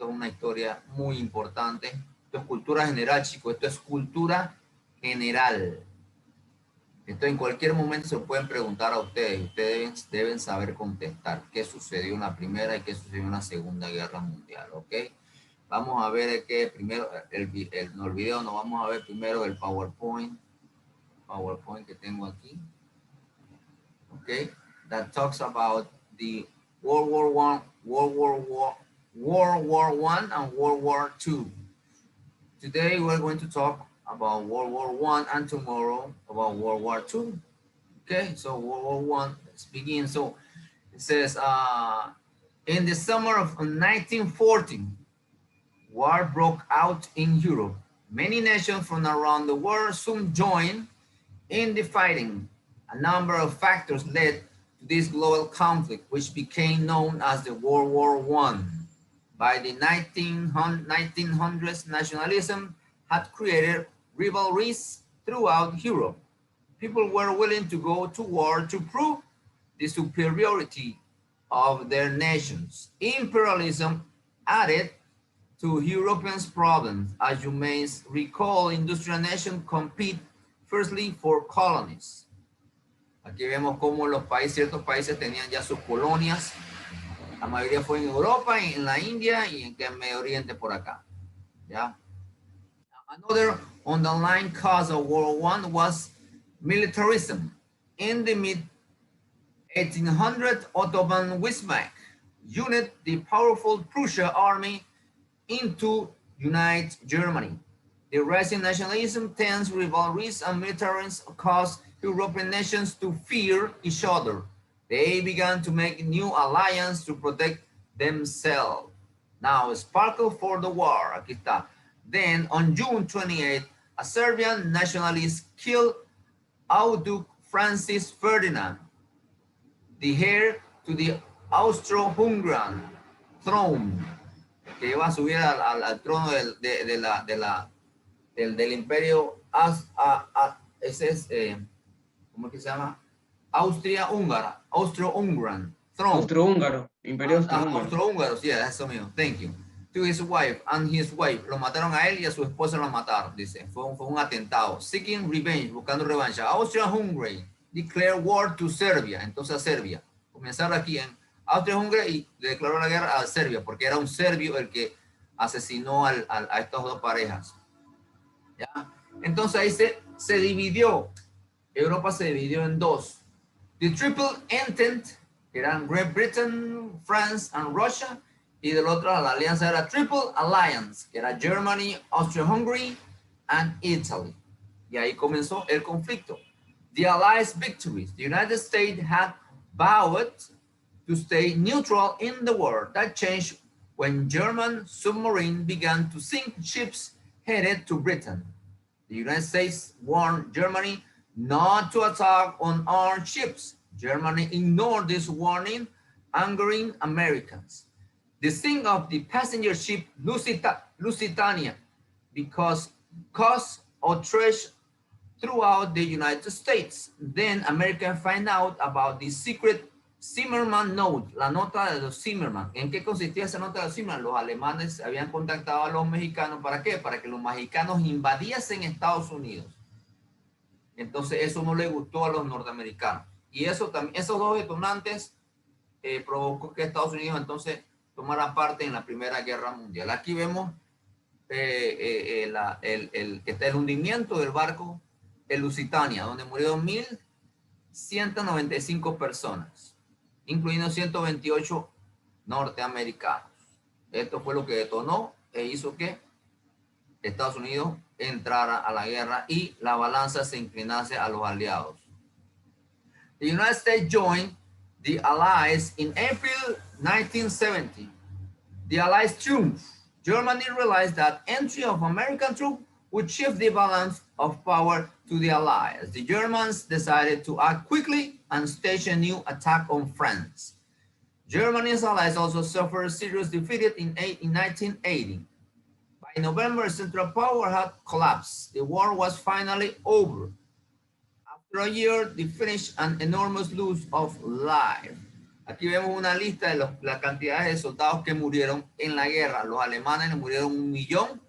Esto es una historia muy importante. Esto es cultura general, chicos. Esto es cultura general. Esto en cualquier momento se pueden preguntar a ustedes. Ustedes deben saber contestar qué sucedió en la Primera y qué sucedió en la Segunda Guerra Mundial, ¿ok? Vamos a ver que primero, no, el video no, vamos a ver primero el PowerPoint que tengo aquí, ¿ok? That talks about the World War One, World War One and World War Two. Today we're going to talk about World War One and tomorrow about World War Two. Okay, so World War One, let's begin. So it says, in the summer of 1914, war broke out in Europe. Many nations from around the world soon joined in the fighting. A number of factors led to this global conflict, which became known as the World War One. By the 1900s, nationalism had created rivalries throughout Europe. People were willing to go to war to prove the superiority of their nations. Imperialism added to Europeans' problems. As you may recall, industrial nations compete firstly for colonies. Aquí vemos cómo los países, ciertos países tenían ya sus colonias. La mayoría fue en Europa, en la India y en el Medio Oriente por acá. ¿Ya? Another underlying cause of World War I was militarism. In the mid-1800s, Ottoman Bismarck united the powerful Prussia army into United Germany. The rising nationalism, tense rivalries, and militarism caused European nations to fear each other. They began to make new alliances to protect themselves. Now, sparkle for the war. Aquí está. Then, on June 28, a Serbian nationalist killed Archduke Francis Ferdinand, the heir to the Austro-Hungarian throne, que iba a subir al trono del imperio, ese es, ¿cómo es que se llama? Austro-Hungarian throne. Austrohúngaro, imperio austrohúngaro. Austrohúngaro, sí, eso mismo, thank you. To his wife and his wife, lo mataron a él y a su esposa lo mataron, dice, fue un atentado. Seeking revenge, buscando revancha. Austria-Hungary declared war to Serbia, entonces a Serbia. Comenzaron aquí en Austria-Hungría y declaró la guerra a Serbia, porque era un serbio el que asesinó a estas dos parejas. ¿Ya? Entonces ahí se dividió, Europa se dividió en dos. The Triple Entente, que eran Great Britain, France and Russia, y del otro la alianza era Triple Alliance, que era Germany, Austria-Hungary and Italy. Y ahí comenzó el conflicto. The Allies' victories. The United States had vowed to stay neutral in the war. That changed when German submarines began to sink ships headed to Britain. The United States warned Germany not to attack unarmed ships. Germany ignored this warning, angering Americans. The sink of the passenger ship Lusitania because caused outrage throughout the United States. Then Americans find out about the secret Zimmerman note, la nota de los Zimmerman. ¿En qué consistía esa nota de los Zimmerman? Los alemanes habían contactado a los mexicanos, ¿para qué? Para que los mexicanos invadiesen Estados Unidos. Entonces eso no le gustó a los norteamericanos. Y eso también, esos dos detonantes provocó que Estados Unidos entonces tomara parte en la Primera Guerra Mundial. Aquí vemos el hundimiento del barco el Lusitania, donde murieron 1.195 personas, incluyendo 128 norteamericanos. Esto fue lo que detonó e hizo que Estados Unidos entrara a la guerra y la balanza se inclinase a los aliados. The United States joined the Allies in April 1970. The Allies triumphed. Germany realized that entry of American troops would shift the balance of power to the Allies. The Germans decided to act quickly and stage a new attack on France. Germany's allies also suffered serious defeat in 1980. By November, Central Power had collapsed. The war was finally over. After a year, they finished an enormous loss of life. Aquí vemos una lista de las cantidades de soldados que murieron en la guerra. Los alemanes murieron 1 millón.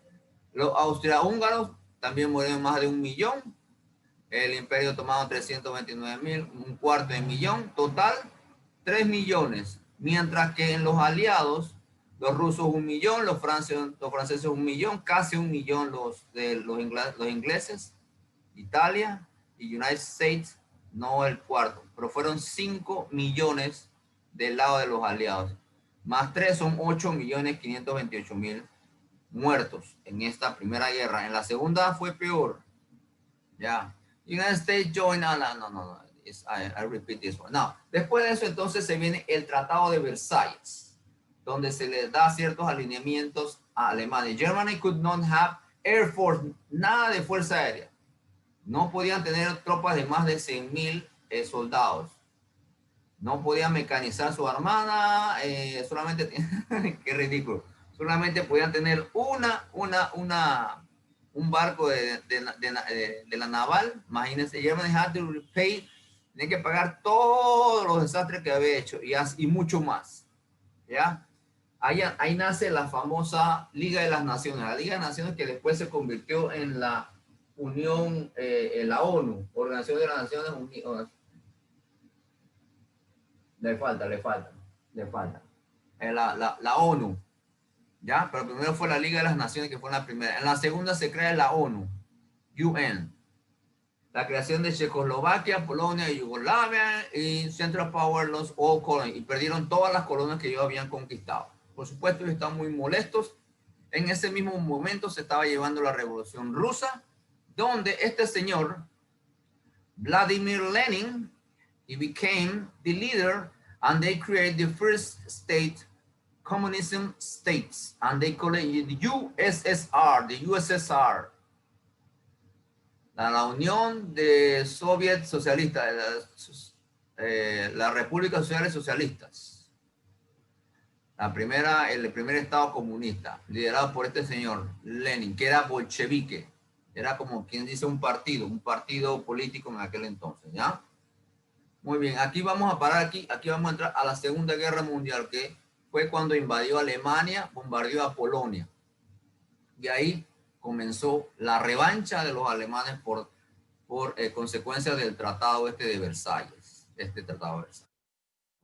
Los austrohúngaros también murieron más de 1 millón. El Imperio Otomano 329.000, un cuarto de millón. Total, 3 millones. Mientras que en los aliados, los rusos 1 millón, los franceses 1 millón, casi 1 millón los ingleses, Italia y United States, no el cuarto, pero fueron 5 millones del lado de los aliados. Más 3 son 8.528.000 muertos en esta primera guerra. En la segunda fue peor. Ya. United States joined. No. I repeat this one. Now, después de eso, entonces se viene el Tratado de Versalles, donde se les da ciertos alineamientos a Alemania. Germany could not have air force, nada de fuerza aérea. No podían tener tropas de más de 100.000 soldados. No podían mecanizar su armada, solamente, qué ridículo, solamente podían tener un barco de la naval. Imagínense, Germany had to repay, tienen que pagar todos los desastres que había hecho y mucho más. ¿Ya? Ahí nace la famosa Liga de las Naciones, la Liga de las Naciones que después se convirtió en la Unión, en la ONU, Organización de las Naciones Unidas. Le falta. La ONU, ¿ya? Pero primero fue la Liga de las Naciones, que fue la primera. En la segunda se crea la ONU, UN. La creación de Checoslovaquia, Polonia, Yugoslavia y Central Power, los All Colonies. Y perdieron todas las colonias que ellos habían conquistado. Por supuesto, ellos estaban muy molestos. En ese mismo momento se estaba llevando la Revolución Rusa, donde este señor, Vladimir Lenin, he became the leader, and they created the first state, communism states, and they call it the USSR, the USSR, la Unión de Soviet Socialistas, las Repúblicas Sociales Socialistas, el primer estado comunista, liderado por este señor Lenin, que era bolchevique, era como quien dice un partido político en aquel entonces, ¿ya? Muy bien, aquí vamos a parar, aquí vamos a entrar a la Segunda Guerra Mundial, que fue cuando invadió Alemania, bombardeó a Polonia. Y ahí comenzó la revancha de los alemanes por consecuencia del tratado de Versalles, tratado de Versalles.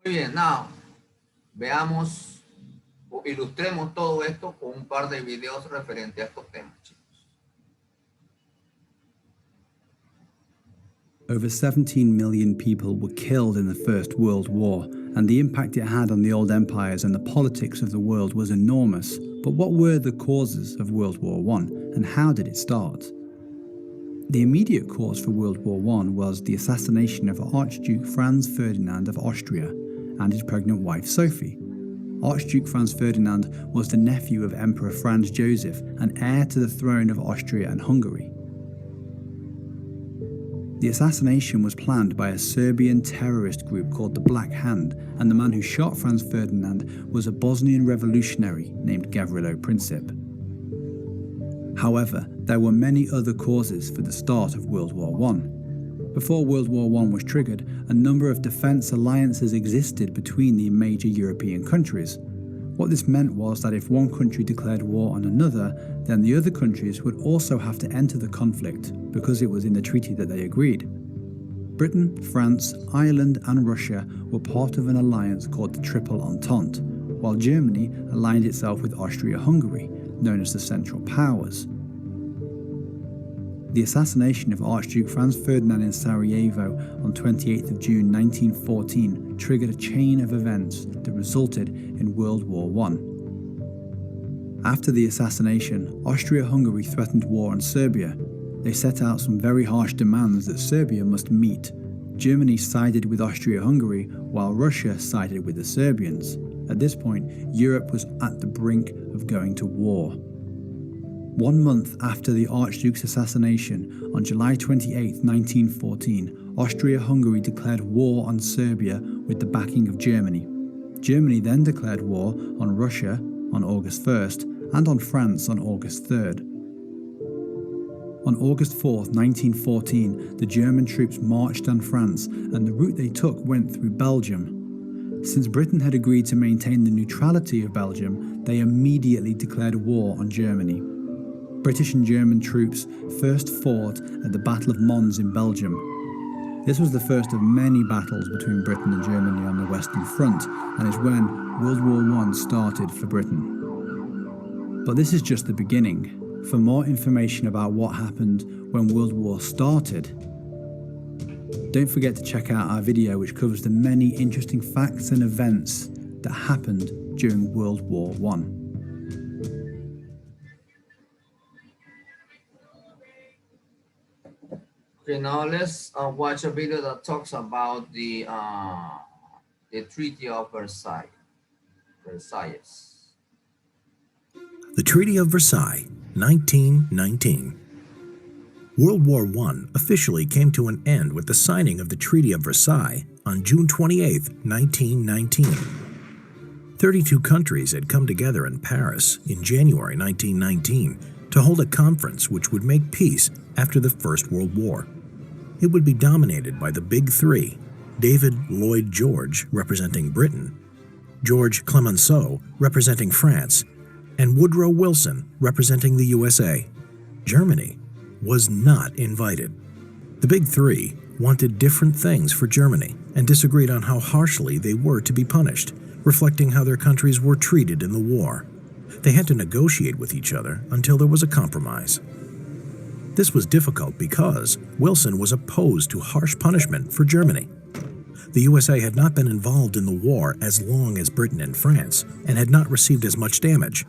Muy bien, now, veamos, o ilustremos todo esto con un par de videos referentes a estos temas, chicos. Over 17 million people were killed in the First World War, and the impact it had on the old empires and the politics of the world was enormous. But what were the causes of World War I, and how did it start? The immediate cause for World War I was the assassination of Archduke Franz Ferdinand of Austria and his pregnant wife Sophie. Archduke Franz Ferdinand was the nephew of Emperor Franz Joseph and heir to the throne of Austria and Hungary. The assassination was planned by a Serbian terrorist group called the Black Hand, and the man who shot Franz Ferdinand was a Bosnian revolutionary named Gavrilo Princip. However, there were many other causes for the start of World War I. Before World War I was triggered, a number of defence alliances existed between the major European countries. What this meant was that if one country declared war on another, then the other countries would also have to enter the conflict because it was in the treaty that they agreed. Britain, France, Ireland and Russia were part of an alliance called the Triple Entente, while Germany aligned itself with Austria-Hungary, known as the Central Powers. The assassination of Archduke Franz Ferdinand in Sarajevo on 28th of June 1914 triggered a chain of events that resulted in World War I. After the assassination, Austria-Hungary threatened war on Serbia. They set out some very harsh demands that Serbia must meet. Germany sided with Austria-Hungary, while Russia sided with the Serbians. At this point, Europe was at the brink of going to war. 1 month after the Archduke's assassination, on July 28, 1914, Austria-Hungary declared war on Serbia with the backing of Germany. Germany then declared war on Russia on August 1st and on France on August 3rd. On August 4th, 1914, the German troops marched on France, and the route they took went through Belgium. Since Britain had agreed to maintain the neutrality of Belgium, they immediately declared war on Germany. British and German troops first fought at the Battle of Mons in Belgium. This was the first of many battles between Britain and Germany on the Western Front, and is when World War I started for Britain. But this is just the beginning. For more information about what happened when World War started, don't forget to check out our video which covers the many interesting facts and events that happened during World War I. Okay, now let's watch a video that talks about the Treaty of Versailles. The Treaty of Versailles, 1919. World War I officially came to an end with the signing of the Treaty of Versailles on June 28, 1919. 32 countries had come together in Paris in January 1919 to hold a conference which would make peace after the First World War. It would be dominated by the Big Three: David Lloyd George representing Britain, George Clemenceau representing France, and Woodrow Wilson representing the USA. Germany was not invited. The Big Three wanted different things for Germany and disagreed on how harshly they were to be punished, reflecting how their countries were treated in the war. They had to negotiate with each other until there was a compromise. This was difficult because Wilson was opposed to harsh punishment for Germany. The USA had not been involved in the war as long as Britain and France and had not received as much damage.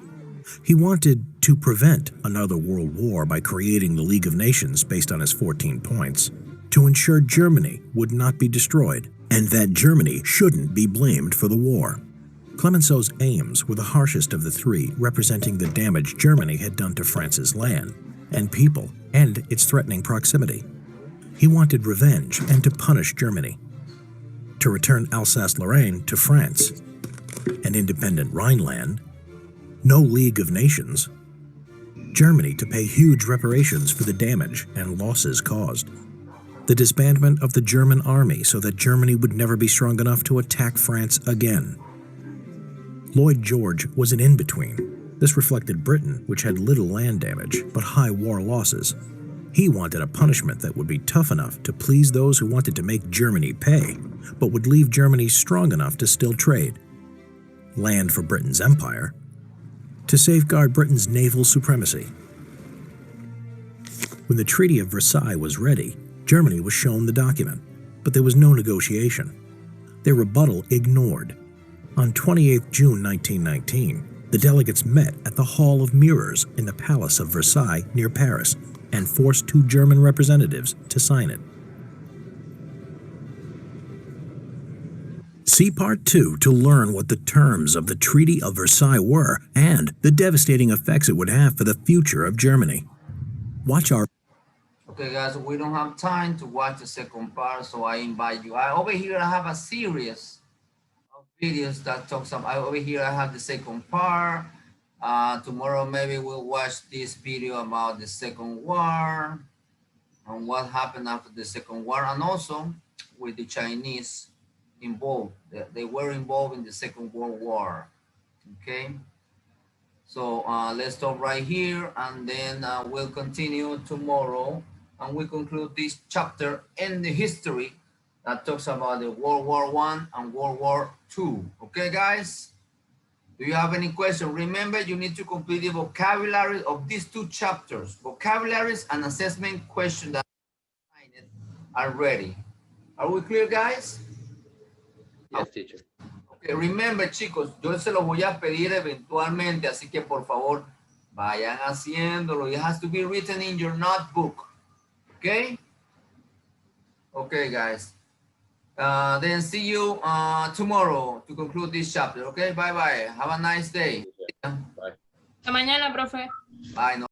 He wanted to prevent another world war by creating the League of Nations based on his 14 points, to ensure Germany would not be destroyed and that Germany shouldn't be blamed for the war. Clemenceau's aims were the harshest of the three, representing the damage Germany had done to France's land and people and its threatening proximity. He wanted revenge and to punish Germany, to return Alsace-Lorraine to France, an independent Rhineland, no League of Nations, Germany to pay huge reparations for the damage and losses caused, the disbandment of the German army so that Germany would never be strong enough to attack France again. Lloyd George was an in-between. This reflected Britain, which had little land damage but high war losses. He wanted a punishment that would be tough enough to please those who wanted to make Germany pay, but would leave Germany strong enough to still trade. Land for Britain's empire, to safeguard Britain's naval supremacy. When the Treaty of Versailles was ready, Germany was shown the document, but there was no negotiation. Their rebuttal ignored. On 28 June 1919, the delegates met at the Hall of Mirrors in the Palace of Versailles near Paris and forced 2 German representatives to sign it. See Part 2 to learn what the terms of the Treaty of Versailles were and the devastating effects it would have for the future of Germany. Watch our... Okay, guys, we don't have time to watch the second part, so I invite you. Over here, I have a series of videos that talks about... Over here, I have the second part. Tomorrow, maybe we'll watch this video about the Second War and what happened after the Second War, and also with the Chinese involved. They were involved in the Second World War. Okay, so let's stop right here, and then we'll continue tomorrow, and we conclude this chapter in the history that talks about the World War I and World War II. Okay, guys, do you have any question? Remember, you need to complete the vocabulary of these 2 chapters. Vocabularies and assessment questions that are ready. Are we clear, guys? Yes, teacher. Okay, remember, chicos, yo se lo voy a pedir eventualmente, así que por favor vayan haciéndolo. It has to be written in your notebook. Okay? Okay, guys. Then see you tomorrow to conclude this chapter. Okay, bye-bye. Have a nice day. Bye. Hasta mañana, profe. Bye. No